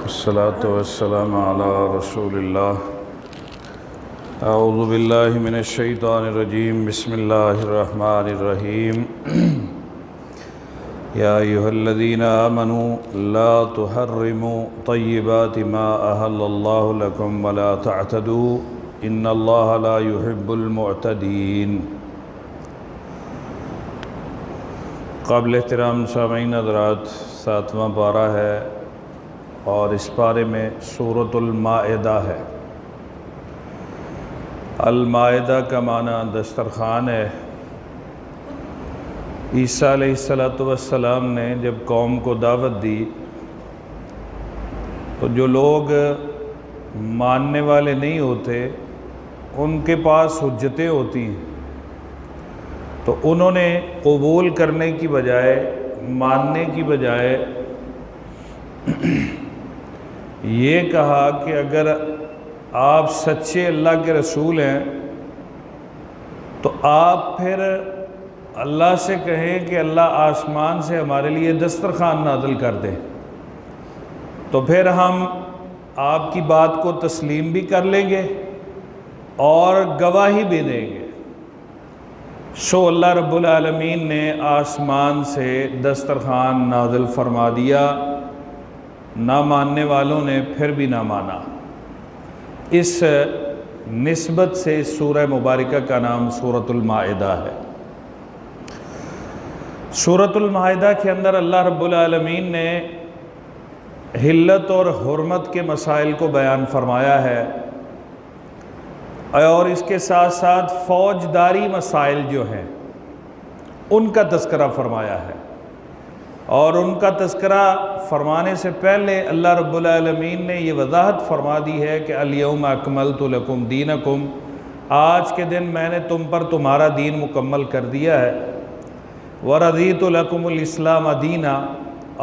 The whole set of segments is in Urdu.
الصلاة والسلام على رسول الله اعوذ باللہ من الشیطان الرجیم بسم اللہ الرحمن الرحیم یا ایہا الذین آمنوا لا تحرموا طیبات ما احل اللہ لکم ولا تعتدوا ان اللہ لا يحب المعتدین۔ قابل احترام سامعین حضرات، 7واں پارہ ہے اور اس پارے میں سورۃ المائدہ ہے۔ المائدہ کا معنی دسترخوان ہے۔ عیسیٰ علیہ السلام نے جب قوم کو دعوت دی تو جو لوگ ماننے والے نہیں ہوتے ان کے پاس حجتیں ہوتی ہیں، تو انہوں نے قبول کرنے کی بجائے، ماننے کی بجائے یہ کہا کہ اگر آپ سچے اللہ کے رسول ہیں تو آپ پھر اللہ سے کہیں کہ اللہ آسمان سے ہمارے لیے دسترخوان نازل کر دے، تو پھر ہم آپ کی بات کو تسلیم بھی کر لیں گے اور گواہی بھی دیں گے۔ سو اللہ رب العالمین نے آسمان سے دسترخوان نازل فرما دیا، نہ ماننے والوں نے پھر بھی نہ مانا۔ اس نسبت سے سورہ مبارکہ کا نام سورۃ المائدہ ہے۔ سورۃ المائدہ کے اندر اللہ رب العالمین نے حلت اور حرمت کے مسائل کو بیان فرمایا ہے، اور اس کے ساتھ ساتھ فوجداری مسائل جو ہیں ان کا تذکرہ فرمایا ہے۔ اور ان کا تذکرہ فرمانے سے پہلے اللہ رب العالمین نے یہ وضاحت فرما دی ہے کہ الیوم اکملت لکم دینکم، آج کے دن میں نے تم پر تمہارا دین مکمل کر دیا ہے، ورضیت لکم الاسلام دینا،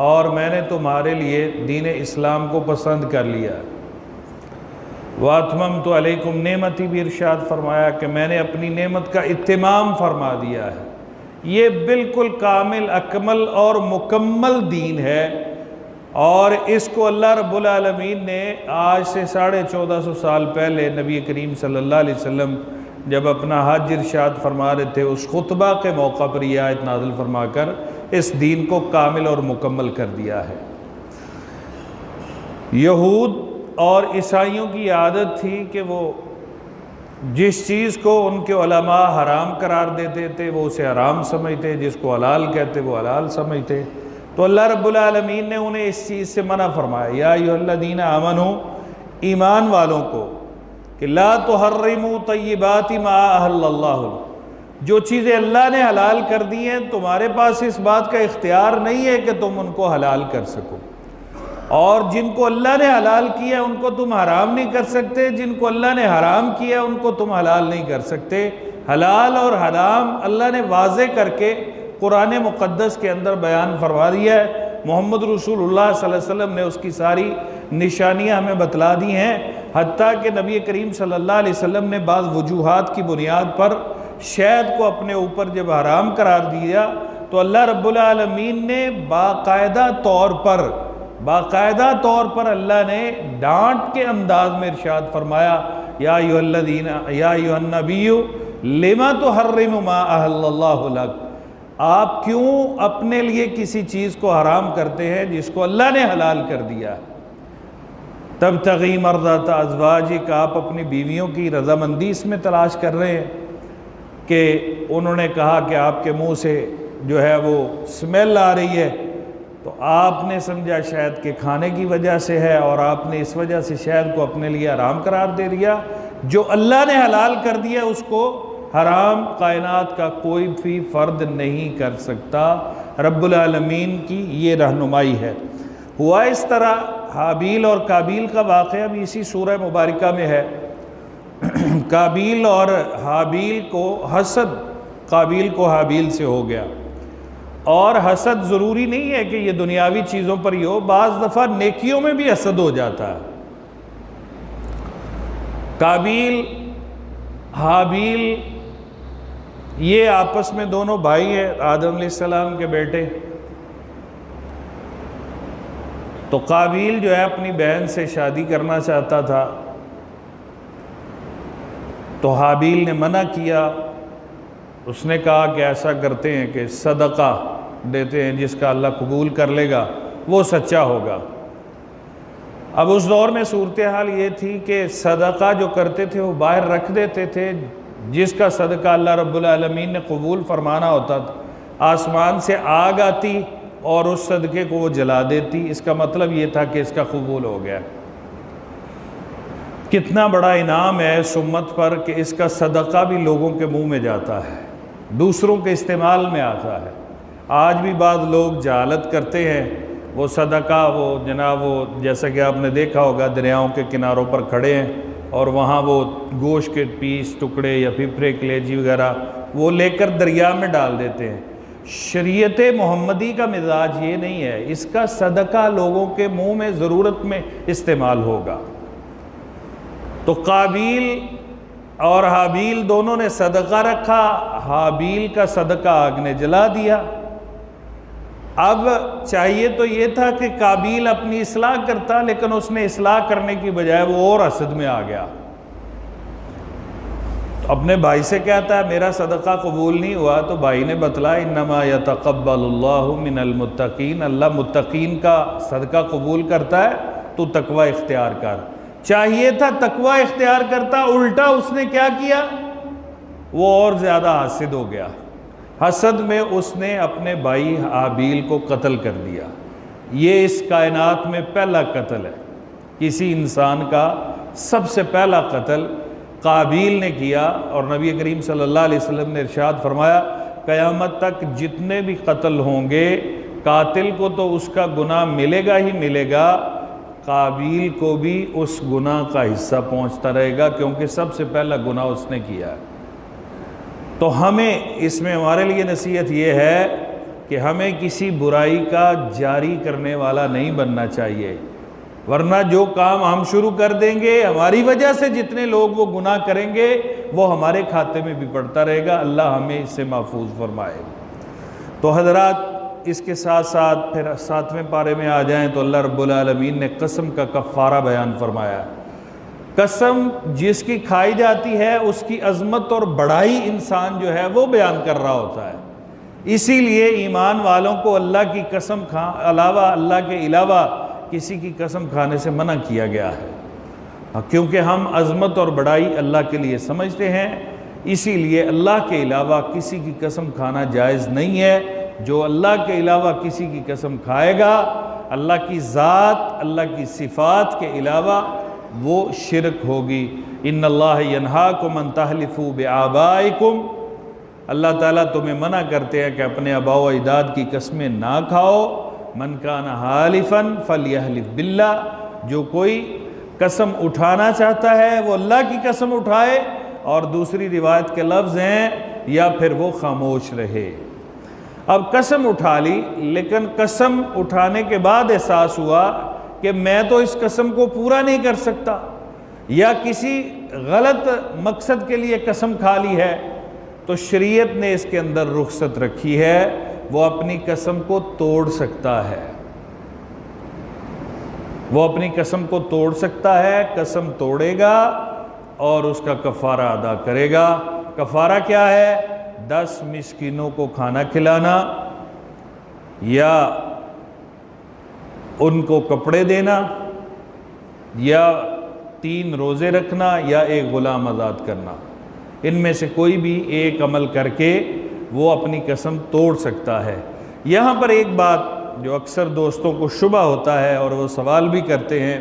اور میں نے تمہارے لیے دین اسلام کو پسند کر لیا ہے، واتممت علیکم نعمتی بھی ارشاد فرمایا کہ میں نے اپنی نعمت کا اتمام فرما دیا ہے۔ یہ بالکل کامل، اکمل اور مکمل دین ہے، اور اس کو اللہ رب العالمین نے آج سے 1450 سال پہلے نبی کریم صلی اللہ علیہ وسلم جب اپنا حج ارشاد فرما رہے تھے، اس خطبہ کے موقع پر یہ آیت نازل فرما کر اس دین کو کامل اور مکمل کر دیا ہے۔ یہود اور عیسائیوں کی عادت تھی کہ وہ جس چیز کو ان کے علماء حرام قرار دیتے تھے وہ اسے حرام سمجھتے، جس کو حلال کہتے وہ حلال سمجھتے، تو اللہ رب العالمین نے انہیں اس چیز سے منع فرمایا، یا ایھا الذین آمنوا، ایمان والوں کو، کہ لا تحرموا طیبات ما احل اللہ، جو چیزیں اللہ نے حلال کر دی ہیں تمہارے پاس اس بات کا اختیار نہیں ہے کہ تم ان کو حلال کر سکو، اور جن کو اللہ نے حلال کیا ان کو تم حرام نہیں کر سکتے، جن کو اللہ نے حرام کیا ان کو تم حلال نہیں کر سکتے۔ حلال اور حرام اللہ نے واضح کر کے قرآن مقدس کے اندر بیان فرما دیا ہے۔ محمد رسول اللہ صلی اللہ علیہ وسلم نے اس کی ساری نشانیاں ہمیں بتلا دی ہیں، حتیٰ کہ نبی کریم صلی اللہ علیہ وسلم نے بعض وجوہات کی بنیاد پر شہد کو اپنے اوپر جب حرام قرار دیا تو اللہ رب العالمین نے باقاعدہ طور پر اللہ نے ڈانٹ کے انداز میں ارشاد فرمایا، یا ایھا النبی لما تحرم ما احل اللہ لک، آپ کیوں اپنے لیے کسی چیز کو حرام کرتے ہیں جس کو اللہ نے حلال کر دیا۔ تبتغی مرضات ازواجک، آپ اپنی بیویوں کی رضامندی اس میں تلاش کر رہے ہیں کہ انہوں نے کہا کہ آپ کے منہ سے جو ہے وہ سمیل آ رہی ہے، تو آپ نے سمجھا شاید کہ کھانے کی وجہ سے ہے، اور آپ نے اس وجہ سے شہد کو اپنے لیے حرام قرار دے دیا۔ جو اللہ نے حلال کر دیا اس کو حرام کائنات کا کوئی بھی فرد نہیں کر سکتا۔ رب العالمین کی یہ رہنمائی ہے۔ ہوا اس طرح حابیل اور قابیل کا واقعہ بھی اسی سورہ مبارکہ میں ہے۔ قابیل اور حابیل کو حسد قابیل کو حابیل سے ہو گیا، اور حسد ضروری نہیں ہے کہ یہ دنیاوی چیزوں پر ہی ہو، بعض دفعہ نیکیوں میں بھی حسد ہو جاتا ہے۔ قابیل حابیل یہ آپس میں دونوں بھائی ہیں، آدم علیہ السلام کے بیٹے، تو قابیل جو ہے اپنی بہن سے شادی کرنا چاہتا تھا، تو حابیل نے منع کیا۔ اس نے کہا کہ ایسا کرتے ہیں کہ صدقہ دیتے ہیں، جس کا اللہ قبول کر لے گا وہ سچا ہوگا۔ اب اس دور میں صورتحال یہ تھی کہ صدقہ جو کرتے تھے وہ باہر رکھ دیتے تھے، جس کا صدقہ اللہ رب العالمین نے قبول فرمانا ہوتا تھا، آسمان سے آگ آتی اور اس صدقے کو وہ جلا دیتی۔ اس کا مطلب یہ تھا کہ اس کا قبول ہو گیا۔ کتنا بڑا انعام ہے اس امت پر کہ اس کا صدقہ بھی لوگوں کے منہ میں جاتا ہے، دوسروں کے استعمال میں آتا ہے۔ آج بھی بعض لوگ جہالت کرتے ہیں، وہ صدقہ وہ جناب وہ جیسا کہ آپ نے دیکھا ہوگا دریاؤں کے کناروں پر کھڑے ہیں اور وہاں وہ گوشت کے پیس ٹکڑے یا پھپھرے کلیجی وغیرہ وہ لے کر دریا میں ڈال دیتے ہیں۔ شریعت محمدی کا مزاج یہ نہیں ہے، اس کا صدقہ لوگوں کے منہ میں ضرورت میں استعمال ہوگا۔ تو قابیل اور حابیل دونوں نے صدقہ رکھا، حابیل کا صدقہ آگ نے جلا دیا۔ اب چاہیے تو یہ تھا کہ قابیل اپنی اصلاح کرتا، لیکن اس نے اصلاح کرنے کی بجائے وہ اور حسد میں آ گیا، اپنے بھائی سے کہتا ہے میرا صدقہ قبول نہیں ہوا، تو بھائی نے بتلایا انما یتقبل اللہ من المتقین، اللہ متقین کا صدقہ قبول کرتا ہے، تو تقوی اختیار کر۔ چاہیے تھا تقوی اختیار کرتا، الٹا اس نے کیا کیا، وہ اور زیادہ حاسد ہو گیا۔ حسد میں اس نے اپنے بھائی حابیل کو قتل کر دیا۔ یہ اس کائنات میں پہلا قتل ہے، کسی انسان کا سب سے پہلا قتل قابیل نے کیا، اور نبی کریم صلی اللہ علیہ وسلم نے ارشاد فرمایا قیامت تک جتنے بھی قتل ہوں گے قاتل کو تو اس کا گناہ ملے گا ہی ملے گا، قابیل کو بھی اس گناہ کا حصہ پہنچتا رہے گا، کیونکہ سب سے پہلا گناہ اس نے کیا ہے۔ تو ہمیں اس میں ہمارے لیے نصیحت یہ ہے کہ ہمیں کسی برائی کا جاری کرنے والا نہیں بننا چاہیے، ورنہ جو کام ہم شروع کر دیں گے ہماری وجہ سے جتنے لوگ وہ گناہ کریں گے وہ ہمارے کھاتے میں بھی پڑتا رہے گا۔ اللہ ہمیں اس سے محفوظ فرمائے۔ تو حضرات اس کے ساتھ ساتھ پھر 7ویں پارے میں آ جائیں تو اللہ رب العالمین نے قسم کا کفارہ بیان فرمایا۔ قسم جس کی کھائی جاتی ہے اس کی عظمت اور بڑائی انسان جو ہے وہ بیان کر رہا ہوتا ہے، اسی لیے ایمان والوں کو اللہ کی قسم اللہ کے علاوہ کسی کی قسم کھانے سے منع کیا گیا ہے، کیونکہ ہم عظمت اور بڑائی اللہ کے لیے سمجھتے ہیں، اسی لیے اللہ کے علاوہ کسی کی قسم کھانا جائز نہیں ہے۔ جو اللہ کے علاوہ کسی کی قسم کھائے گا اللہ کی ذات اللہ کی صفات کے علاوہ وہ شرک ہوگی۔ ان اللہ ینہاکم ان تحلفوا بآبائکم، اللہ تعالیٰ تمہیں منع کرتے ہیں کہ اپنے آباء و اجداد کی قسمیں نہ کھاؤ۔ من کان حالفا فلیحلف باللہ، جو کوئی قسم اٹھانا چاہتا ہے وہ اللہ کی قسم اٹھائے، اور دوسری روایت کے لفظ ہیں یا پھر وہ خاموش رہے۔ اب قسم اٹھا لی، لیکن قسم اٹھانے کے بعد احساس ہوا کہ میں تو اس قسم کو پورا نہیں کر سکتا، یا کسی غلط مقصد کے لیے قسم کھا لی ہے، تو شریعت نے اس کے اندر رخصت رکھی ہے، وہ اپنی قسم کو توڑ سکتا ہے، وہ اپنی قسم کو توڑ سکتا ہے، قسم توڑے گا اور اس کا کفارہ ادا کرے گا۔ کفارہ کیا ہے؟ 10 مسکینوں کو کھانا کھلانا، یا ان کو کپڑے دینا، یا 3 روزے رکھنا، یا ایک غلام آزاد کرنا۔ ان میں سے کوئی بھی ایک عمل کر کے وہ اپنی قسم توڑ سکتا ہے۔ یہاں پر ایک بات جو اکثر دوستوں کو شبہ ہوتا ہے اور وہ سوال بھی کرتے ہیں،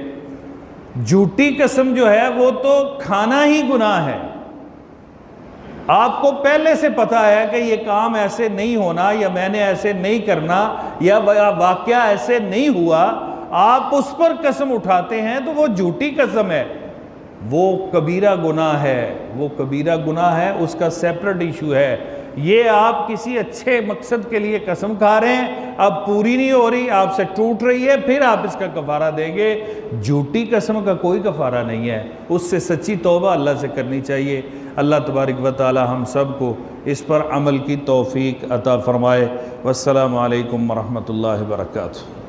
جھوٹی قسم جو ہے وہ تو کھانا ہی گناہ ہے، آپ کو پہلے سے پتہ ہے کہ یہ کام ایسے نہیں ہونا، یا میں نے ایسے نہیں کرنا، یا واقعہ ایسے نہیں ہوا، آپ اس پر قسم اٹھاتے ہیں تو وہ جھوٹی قسم ہے، وہ کبیرہ گناہ ہے، وہ کبیرہ گناہ ہے، اس کا سیپریٹ ایشو ہے۔ یہ آپ کسی اچھے مقصد کے لیے قسم کھا رہے ہیں، اب پوری نہیں ہو رہی، آپ سے ٹوٹ رہی ہے، پھر آپ اس کا کفارہ دیں گے۔ جھوٹی قسم کا کوئی کفارہ نہیں ہے، اس سے سچی توبہ اللہ سے کرنی چاہیے۔ اللہ تبارک و تعالی ہم سب کو اس پر عمل کی توفیق عطا فرمائے۔ والسلام علیکم ورحمۃ اللہ وبرکاتہ۔